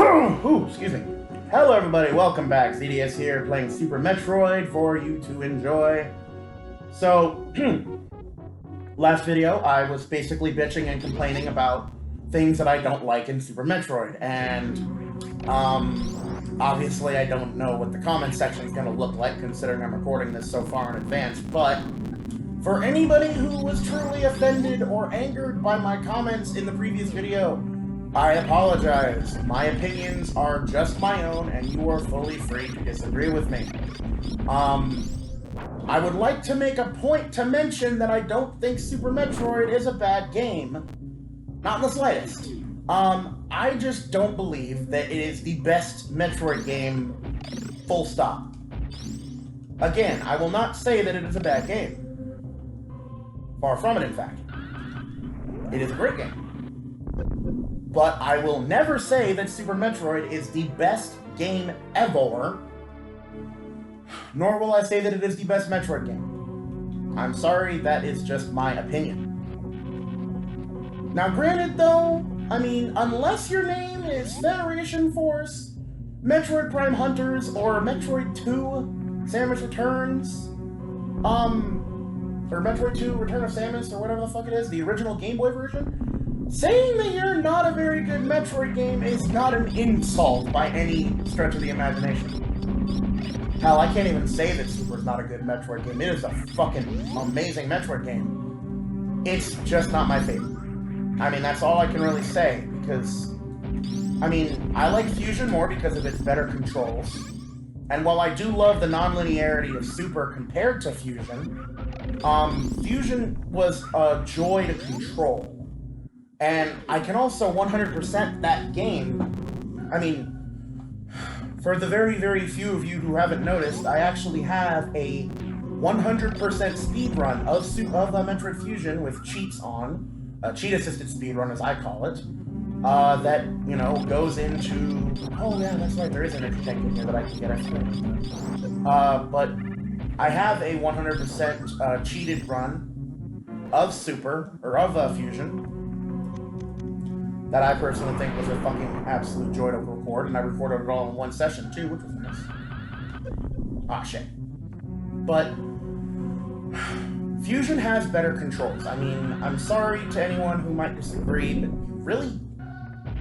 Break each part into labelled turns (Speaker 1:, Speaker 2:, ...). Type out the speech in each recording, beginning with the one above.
Speaker 1: Ooh, excuse me. Hello everybody, welcome back. ZDS here, playing Super Metroid for you to enjoy. So, last video, I was basically bitching and complaining about things that I don't like in Super Metroid, and, obviously I don't know what the comment section is going to look like, considering I'm recording this so far in advance, but for anybody who was truly offended or angered by my comments in the previous video, I apologize. My opinions are just my own, and you are fully free to disagree with me. I would like to make a point to mention that I don't think Super Metroid is a bad game. Not in the slightest. I just don't believe that it is the best Metroid game, full stop. Again, I will not say that it is a bad game. Far from it, in fact. It is a great game. But I will never say that Super Metroid is the best game ever, nor will I say that it is the best Metroid game. I'm sorry, that is just my opinion. Now granted though, I mean, unless your name is Federation Force, Metroid Prime Hunters, or Metroid 2, Samus Returns, or Metroid 2, Return of Samus, or whatever the fuck it is, the original Game Boy version, saying that you're not a very good Metroid game is not an insult by any stretch of the imagination. Hell, I can't even say that Super's not a good Metroid game. It is a fucking amazing Metroid game. It's just not my favorite. I mean, that's all I can really say, because, I mean, I like Fusion more because of its better controls. And while I do love the non-linearity of Super compared to Fusion, Fusion was a joy to control. And I can also 100% that game. I mean, for the very, very few of you who haven't noticed, I actually have a 100% speedrun of Metroid Fusion with cheats on, cheat-assisted speedrun as I call it, that, you know, goes into, oh yeah, that's right, there is an interjected here that I can get extra. But I have a 100% cheated run of Super, or of Fusion, that I personally think was a fucking absolute joy to record, and I recorded it all in one session too, which was nice. Ah, shit. But Fusion has better controls. I mean, I'm sorry to anyone who might disagree, but you really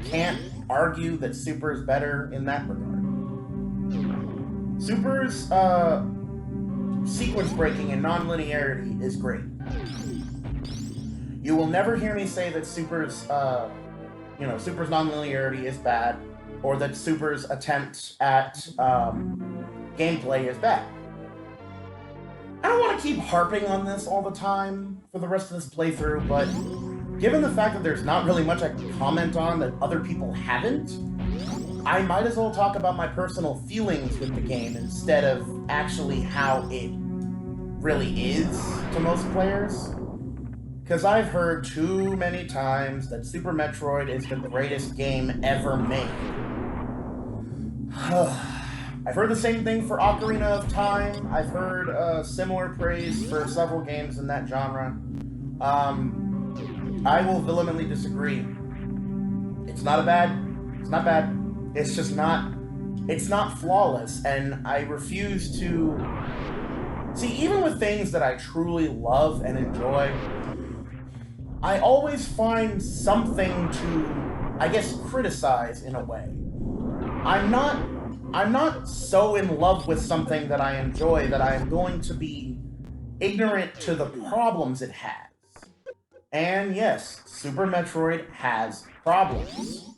Speaker 1: can't argue that Super is better in that regard. Super's sequence breaking and non-linearity is great. You will never hear me say that Super's Super's non-linearity is bad, or that Super's attempt at gameplay is bad. I don't want to keep harping on this all the time for the rest of this playthrough, but given the fact that there's not really much I can comment on that other people haven't, I might as well talk about my personal feelings with the game instead of actually how it really is to most players. Because I've heard too many times that Super Metroid is the greatest game ever made. I've heard the same thing for Ocarina of Time. I've heard similar praise for several games in that genre. I will vehemently disagree. It's not bad. It's just not, it's not flawless, and I refuse to... See, even with things that I truly love and enjoy, I always find something to, I guess, criticize in a way. I'm not so in love with something that I enjoy that I am going to be ignorant to the problems it has. And yes, Super Metroid has problems.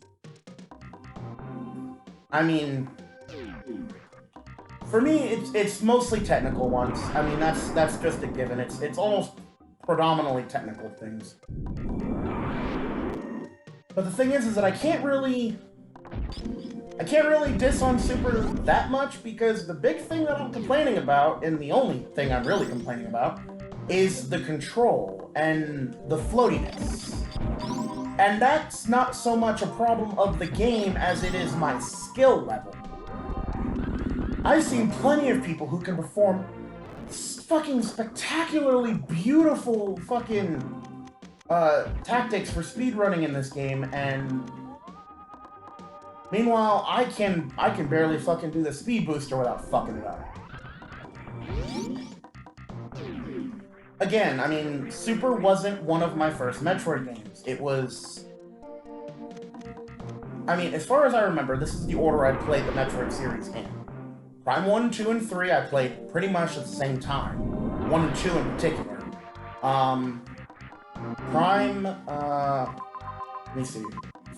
Speaker 1: I mean, for me, it's mostly technical ones. I mean, that's just a given. It's almost predominantly technical things. But the thing is that I can't really diss on Super that much, because the big thing that I'm complaining about, and the only thing I'm really complaining about, is the control and the floatiness. And that's not so much a problem of the game as it is my skill level. I've seen plenty of people who can perform fucking spectacularly beautiful fucking tactics for speedrunning in this game, and Meanwhile, I can barely fucking do the speed booster without fucking it up. Again, I mean, Super wasn't one of my first Metroid games. It was... I mean, as far as I remember, this is the order I played the Metroid series in. Prime 1, 2, and 3 I played pretty much at the same time. 1 and 2 in particular. Prime, let me see.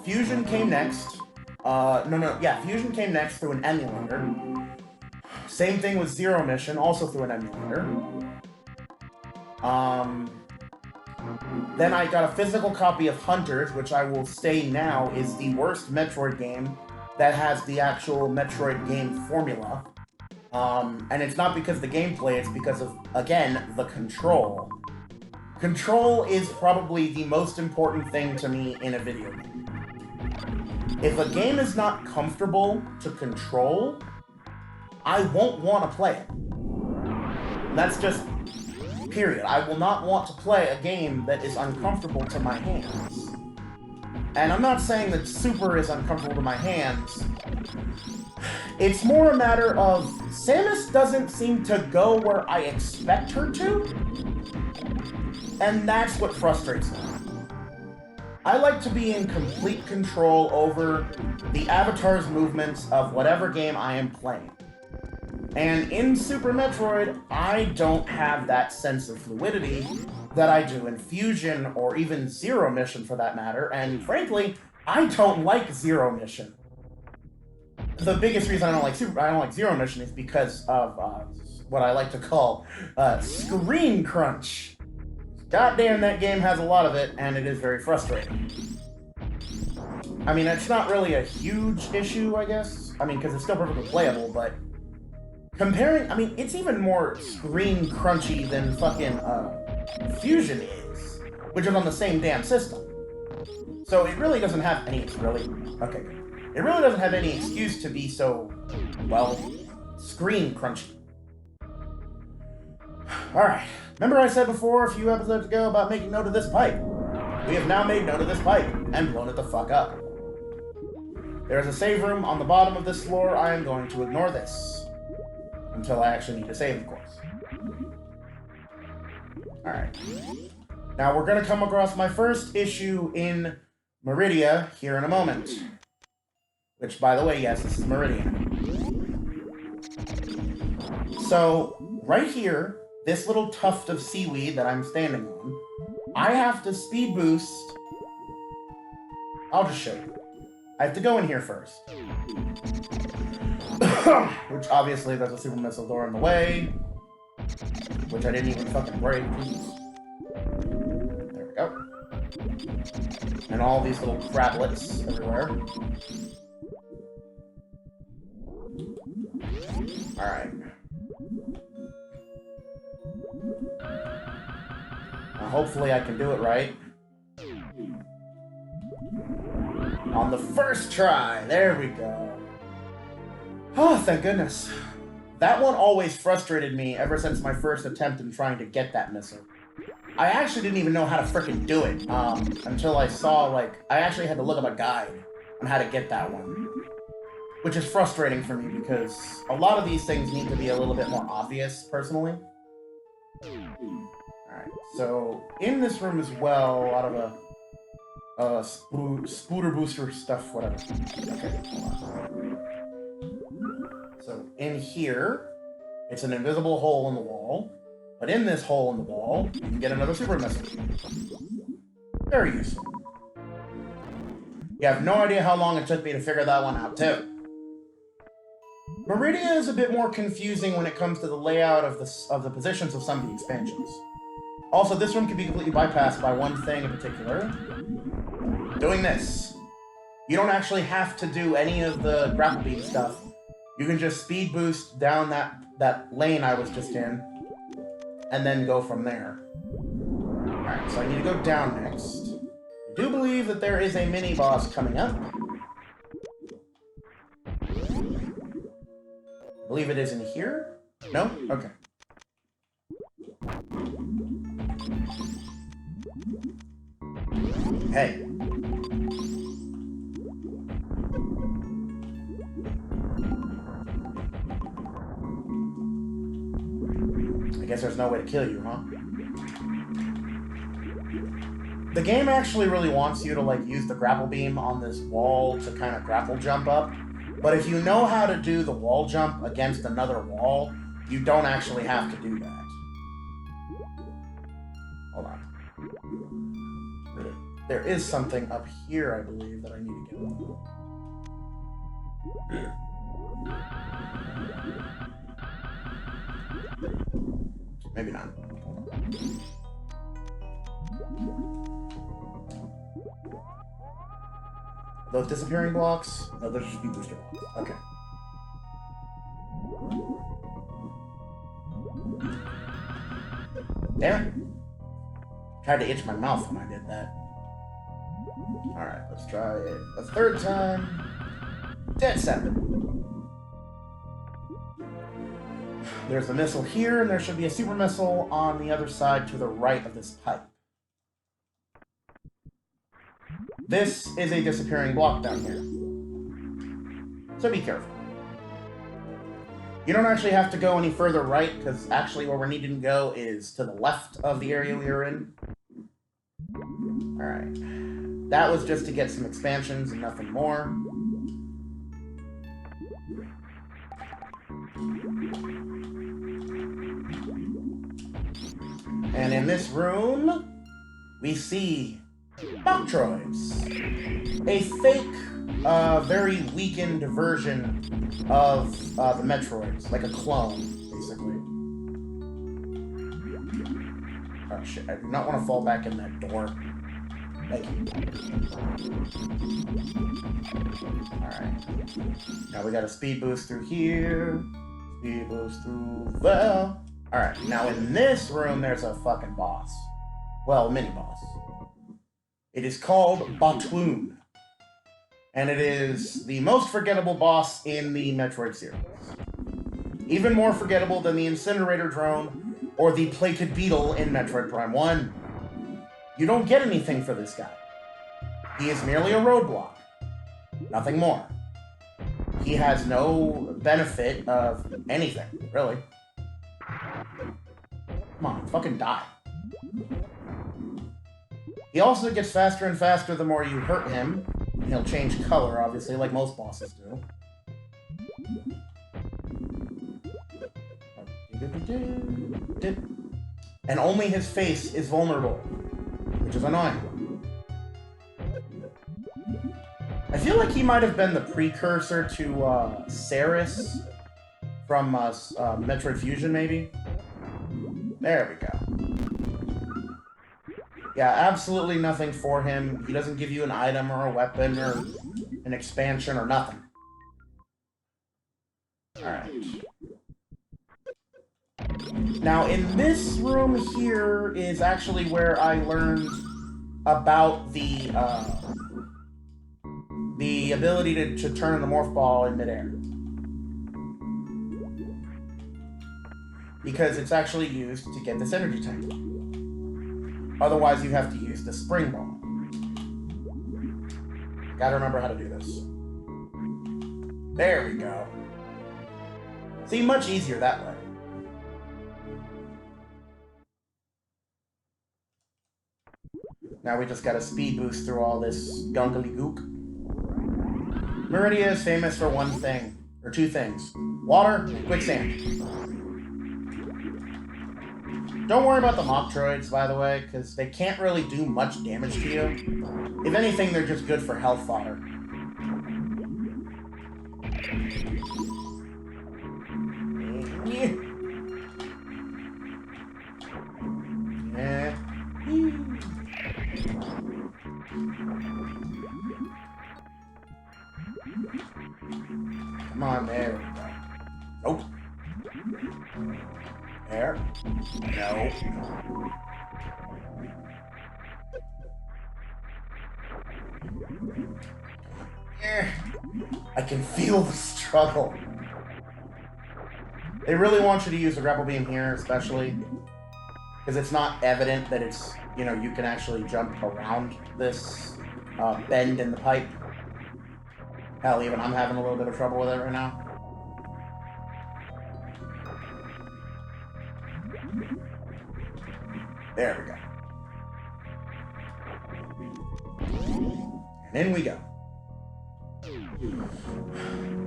Speaker 1: Fusion came next. Fusion came next through an emulator. Same thing with Zero Mission, also through an emulator. Then I got a physical copy of Hunters, which I will say now is the worst Metroid game that has the actual Metroid game formula. And it's not because of the gameplay, it's because of, again, the control. Control is probably the most important thing to me in a video game. If a game is not comfortable to control, I won't want to play it. That's just... period. I will not want to play a game that is uncomfortable to my hands. And I'm not saying that Super is uncomfortable to my hands. It's more a matter of Samus doesn't seem to go where I expect her to. And that's what frustrates me. I like to be in complete control over the avatar's movements of whatever game I am playing. And in Super Metroid, I don't have that sense of fluidity that I do in Fusion, or even Zero Mission for that matter, and frankly, I don't like Zero Mission. The biggest reason I don't like Zero Mission is because of what I like to call screen crunch. Goddamn, that game has a lot of it, and it is very frustrating. I mean, it's not really a huge issue, I guess. I mean, because it's still perfectly playable, but... comparing, I mean, it's even more screen crunchy than fucking Fusion is, which is on the same damn system. So it really doesn't have any, it really doesn't have any excuse to be so, well, screen crunchy. Alright, remember I said before a few episodes ago about making note of this pipe? We have now made note of this pipe, and blown it the fuck up. There is a save room on the bottom of this floor. I am going to ignore this. Until I actually need to save, of course. Alright. Now we're gonna come across my first issue in Maridia here in a moment. Which, by the way, yes, this is Maridia. So, right here, this little tuft of seaweed that I'm standing on, I have to speed boost... I'll just show you. I have to go in here first. Which, obviously, there's a super missile door in the way. Which I didn't even fucking break. There we go. And all these little crablets everywhere. Alright. Now, hopefully I can do it right. On the first try! There we go. Oh, thank goodness. That one always frustrated me ever since my first attempt in trying to get that missile. I actually didn't even know how to frickin' do it, until I saw, like, I actually had to look up a guide on how to get that one. Which is frustrating for me, because a lot of these things need to be a little bit more obvious, personally. Alright, so, in this room as well, a lot of spooter booster stuff, whatever. Okay, hold on. So, in here, it's an invisible hole in the wall, but in this hole in the wall, you can get another super missile. Very useful. You have no idea how long it took me to figure that one out, too. Maridia is a bit more confusing when it comes to the layout of the positions of some of the expansions. Also, this room can be completely bypassed by one thing in particular. Doing this. You don't actually have to do any of the grapple beam stuff. You can just speed boost down that lane I was just in, and then go from there. Alright, so I need to go down next. I do believe that there is a mini-boss coming up. I believe it is in here? No? Okay. Hey. guess there's no way to kill you, huh? The game actually really wants you to, like, use the grapple beam on this wall to kind of grapple jump up. But if you know how to do the wall jump against another wall, you don't actually have to do that. Hold on. There is something up here, I believe, that I need to get. Maybe not. Those disappearing blocks? No, those should be booster blocks. Okay. Damn it. Tried to itch my mouth when I did that. Alright, let's try it a third time. Dead center. There's a missile here, and there should be a super missile on the other side to the right of this pipe. This is a disappearing block down here. So be careful. You don't actually have to go any further right, because actually where we're needing to go is to the left of the area we were in. Alright. That was just to get some expansions and nothing more. And in this room, we see Metroids. A fake, very weakened version of the Metroids. Like a clone, basically. Oh shit, I do not want to fall back in that door. Thank you. Alright. Now we got a speed boost through here. Speed boost through there. Alright, now in this room there's a fucking boss. Well, mini-boss. It is called Batoon. And it is the most forgettable boss in the Metroid series. Even more forgettable than the Incinerator Drone or the Plated Beetle in Metroid Prime 1. You don't get anything for this guy. He is merely a roadblock. Nothing more. He has no benefit of anything, really. Come on, fucking die. He also gets faster and faster the more you hurt him. And he'll change color, obviously, like most bosses do. And only his face is vulnerable, which is annoying. I feel like he might have been the precursor to Ceres from Metroid Fusion, maybe? There we go. Yeah, absolutely nothing for him. He doesn't give you an item or a weapon or an expansion or nothing. Alright. Now, in this room here is actually where I learned about the ability to turn the morph ball in midair. Because it's actually used to get this energy tank. Otherwise, you have to use the spring ball. Gotta remember how to do this. There we go. See, much easier that way. Now we just got a speed boost through all this gunkily gook. Maridia is famous for one thing, or two things. Water and quicksand. Don't worry about the Metroids, by the way, because they can't really do much damage to you. If anything, they're just good for health fodder. Yeah. Come on, there we go. Nope. There. No. I can feel the struggle. They really want you to use the grapple beam here, especially. Because it's not evident that it's, you know, you can actually jump around this bend in the pipe. Hell, even I'm having a little bit of trouble with it right now. There we go. And in we go.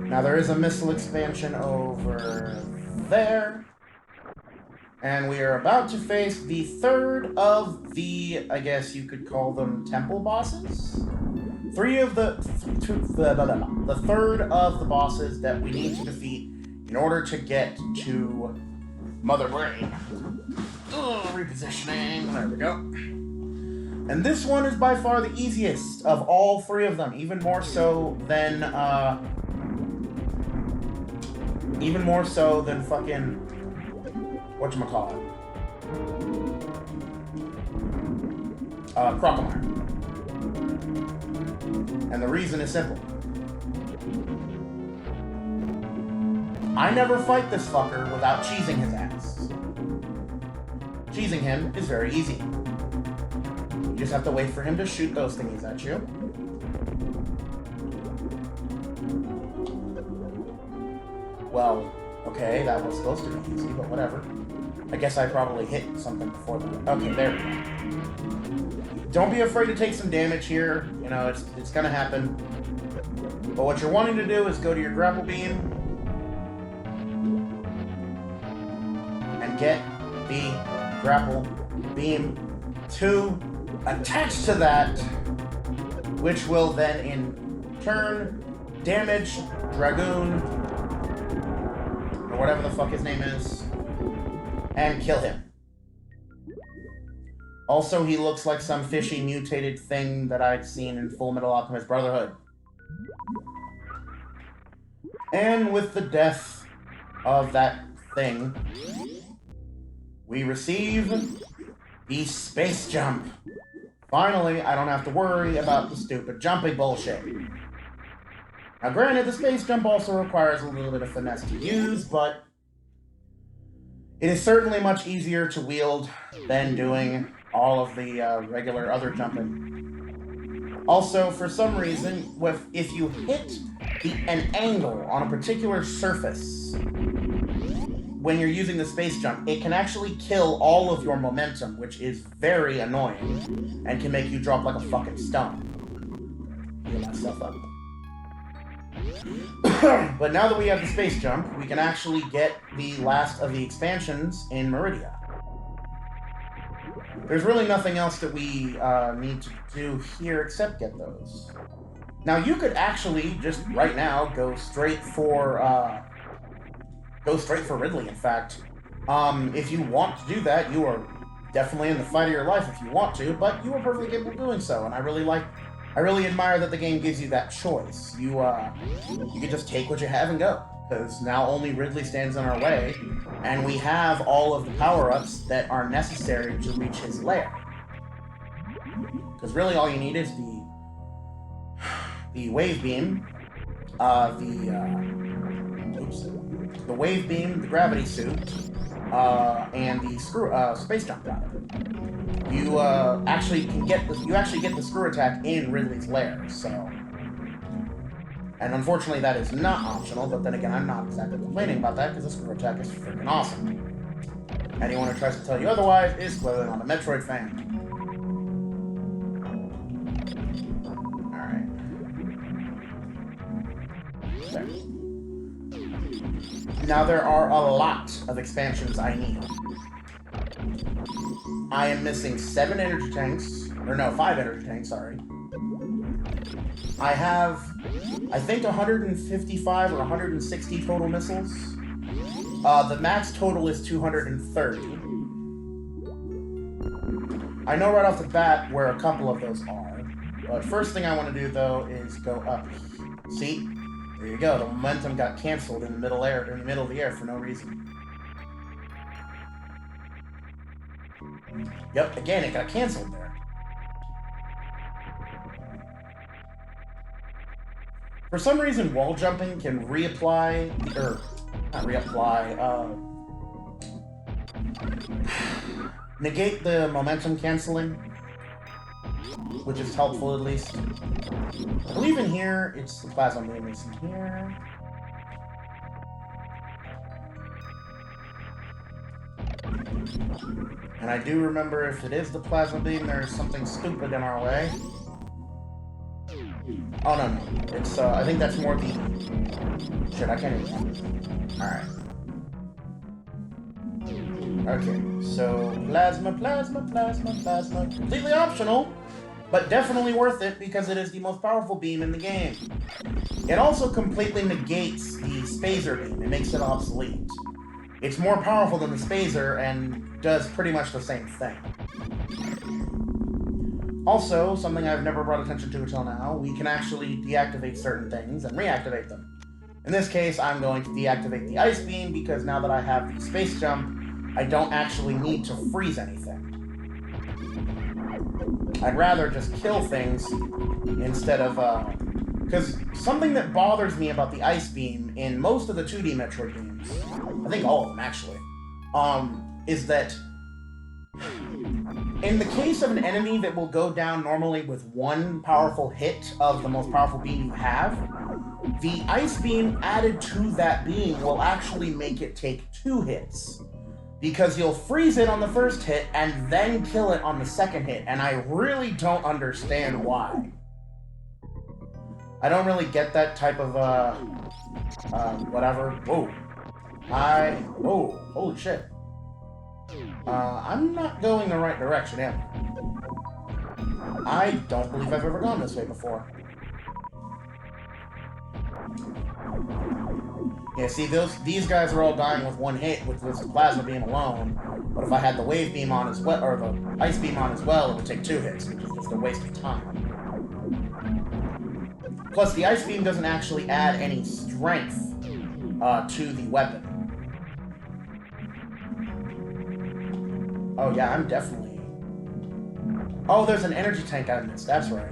Speaker 1: Now there is a missile expansion over there. And we are about to face the third of the, I guess you could call them temple bosses. The third of the bosses that we need to defeat in order to get to Mother Brain. Repositioning. There we go. And this one is by far the easiest of all three of them, even more so than fucking whatchamacallit? Crocomire. And the reason is simple. I never fight this fucker without cheesing his ass. Cheesing him is very easy. You just have to wait for him to shoot those thingies at you. Well, okay, that was supposed to be easy, but whatever. I guess I probably hit something before that. Okay, there we go. Don't be afraid to take some damage here. You know, it's gonna happen. But what you're wanting to do is go to your grapple beam and get the grapple beam to attach to that, which will then in turn damage Draygon, or whatever the fuck his name is, and kill him. Also, he looks like some fishy mutated thing that I'd seen in Full Metal Alchemist Brotherhood. And with the death of that thing, we receive the space jump. Finally, I don't have to worry about the stupid jumping bullshit. Now granted, the space jump also requires a little bit of finesse to use, but it is certainly much easier to wield than doing all of the regular other jumping. Also, for some reason, if you hit an angle on a particular surface when you're using the space jump, it can actually kill all of your momentum, which is very annoying and can make you drop like a fucking stone. Heal myself up. But now that we have the space jump, we can actually get the last of the expansions in Maridia. There's really nothing else that we need to do here except get those. Now you could actually just right now go straight for Ridley. In fact, if you want to do that, you are definitely in the fight of your life if you want to. But you are perfectly capable of doing so, and I really admire that the game gives you that choice. You can just take what you have and go, because now only Ridley stands in our way, and we have all of the power-ups that are necessary to reach his lair. Because really all you need is the wave beam, the wave beam, the gravity suit, and the space jump rather. You actually get the screw attack in Ridley's lair, so. And unfortunately that is not optional, but then again I'm not exactly complaining about that because the screw attack is freaking awesome. Anyone who tries to tell you otherwise is clearly not a Metroid fan. Alright. There. Now there are a lot of expansions I need. I am missing 5 energy tanks, sorry. I have, I think 155 or 160 total missiles. The max total is 230. I know right off the bat where a couple of those are. But first thing I want to do though is go up. See? There you go. The momentum got canceled in the middle of the air for no reason. Yep, again, it got canceled there. For some reason, wall jumping can reapply, or not reapply, negate the momentum canceling, which is helpful at least. I believe in here, it's the plasma movements in here. And I do remember if it is the plasma beam, there's something stupid in our way. Oh, no. It's, I think that's more the... Shit, I can't even... Alright. Okay, so plasma. Completely optional, but definitely worth it because it is the most powerful beam in the game. It also completely negates the spazer beam. It makes it obsolete. It's more powerful than the spazer and does pretty much the same thing. Also, something I've never brought attention to until now, we can actually deactivate certain things and reactivate them. In this case, I'm going to deactivate the ice beam because now that I have the space jump, I don't actually need to freeze anything. I'd rather just kill things instead of, because something that bothers me about the ice beam in most of the 2D Metroid games, I think all of them actually, is that in the case of an enemy that will go down normally with one powerful hit of the most powerful beam you have, the ice beam added to that beam will actually make it take 2 hits. Because you'll freeze it on the first hit and then kill it on the second hit, and I really don't understand why. I don't really get that type of, whatever. Whoa. Whoa, holy shit. I'm not going the right direction, am I? I don't believe I've ever gone this way before. Yeah, see, these guys are all dying with one hit with this plasma beam alone. But if I had the wave beam on as well, or the ice beam on as well, it would take 2 hits, which is just a waste of time. Plus, the ice beam doesn't actually add any strength to the weapon. Oh yeah, I'm definitely... Oh, there's an energy tank I missed, that's right.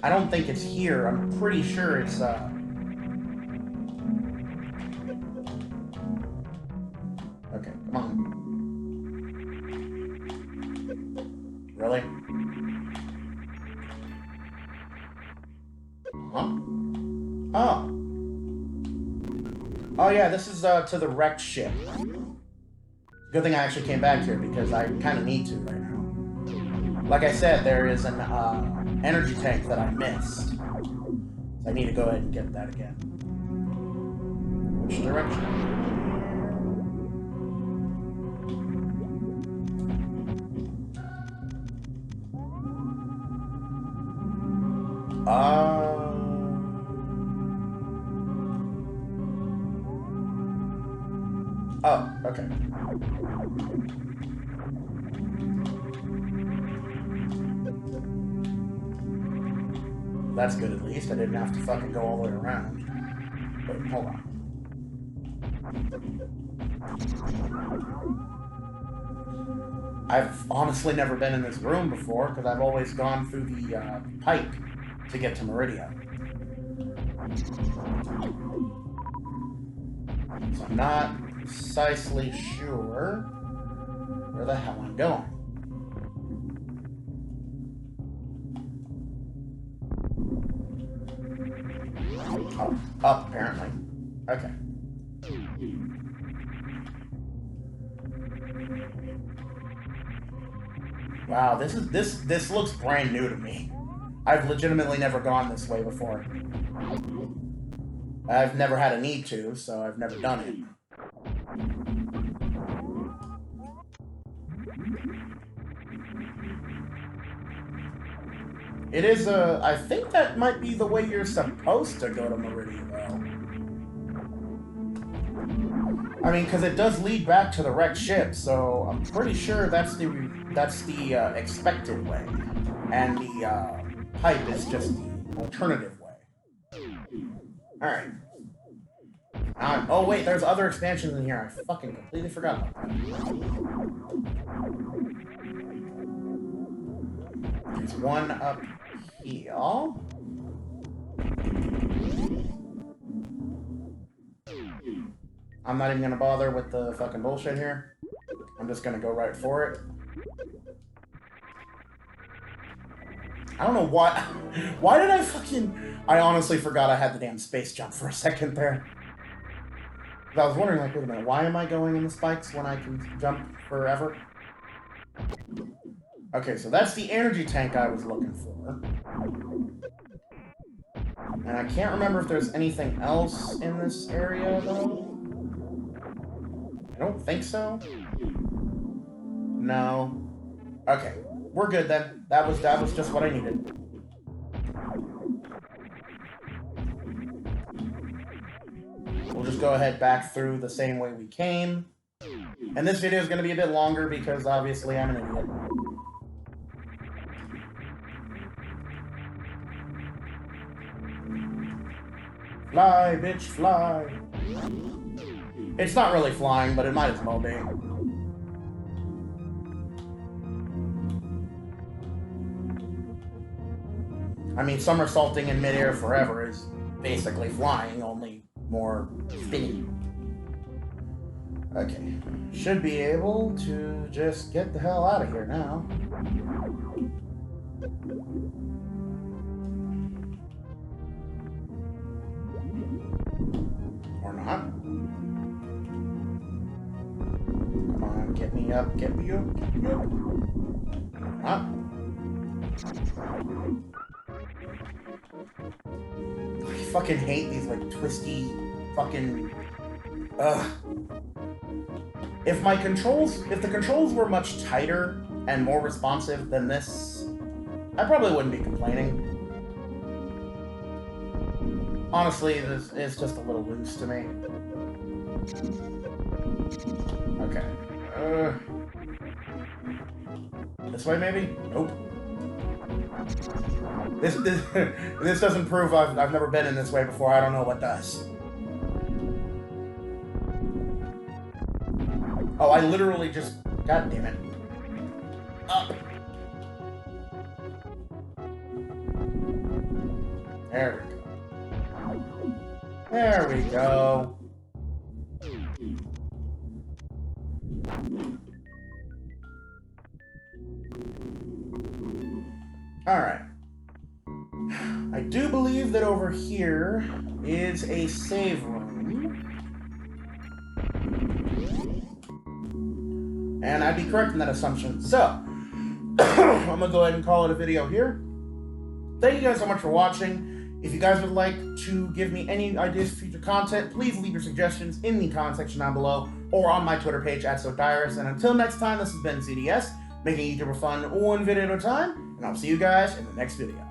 Speaker 1: I don't think it's here, I'm pretty sure it's, Okay, come on. Really? Huh? Oh. Oh yeah, this is to the wrecked ship. Good thing I actually came back here because I kind of need to right now. Like I said, there is an energy tank that I missed. So I need to go ahead and get that again. Which direction? Oh, okay. That's good at least. I didn't have to fucking go all the way around. Wait, hold on. I've honestly never been in this room before because I've always gone through the pipe to get to Maridia. So I'm not precisely sure where the hell I'm going. Oh, up apparently. Okay. Wow, this looks brand new to me. I've legitimately never gone this way before. I've never had a need to, so I've never done it. It is I think that might be the way you're supposed to go to Maridia, though. I mean, because it does lead back to the wrecked ship, so I'm pretty sure that's the expected way, and the pipe is just the alternative way. All right. Oh wait, there's other expansions in here. I fucking completely forgot about that. There's one up here. I'm not even gonna bother with the fucking bullshit here. I'm just gonna go right for it. I don't know why. Why did I fucking... I honestly forgot I had the damn space jump for a second there. I was wondering, like, wait a minute, why am I going in the spikes when I can jump forever? Okay, so that's the energy tank I was looking for. And I can't remember if there's anything else in this area, though. I don't think so. No. Okay, we're good then. That was just what I needed. We'll just go ahead back through the same way we came. And this video is going to be a bit longer because obviously I'm an idiot. Fly, bitch, fly. It's not really flying, but it might as well be. I mean, somersaulting in midair forever is basically flying, only more spinny. Okay, should be able to just get the hell out of here now. Or not. Come on, get me up, get me up, get me up. Or not. I fucking hate these, like, twisty fucking... Ugh. If the controls were much tighter and more responsive than this, I probably wouldn't be complaining. Honestly, this is just a little loose to me. Okay. This way, maybe? Nope. This doesn't prove I've never been in this way before. I don't know what does. Oh, I literally just... God damn it. Up. There we go. There we go. Alright. I do believe that over here is a save room. And I'd be correct in that assumption. So, I'm going to go ahead and call it a video here. Thank you guys so much for watching. If you guys would like to give me any ideas for future content, please leave your suggestions in the comment section down below or on my Twitter page @SoDirus. And until next time, this has been CDS, making YouTube fun one video at a time, and I'll see you guys in the next video.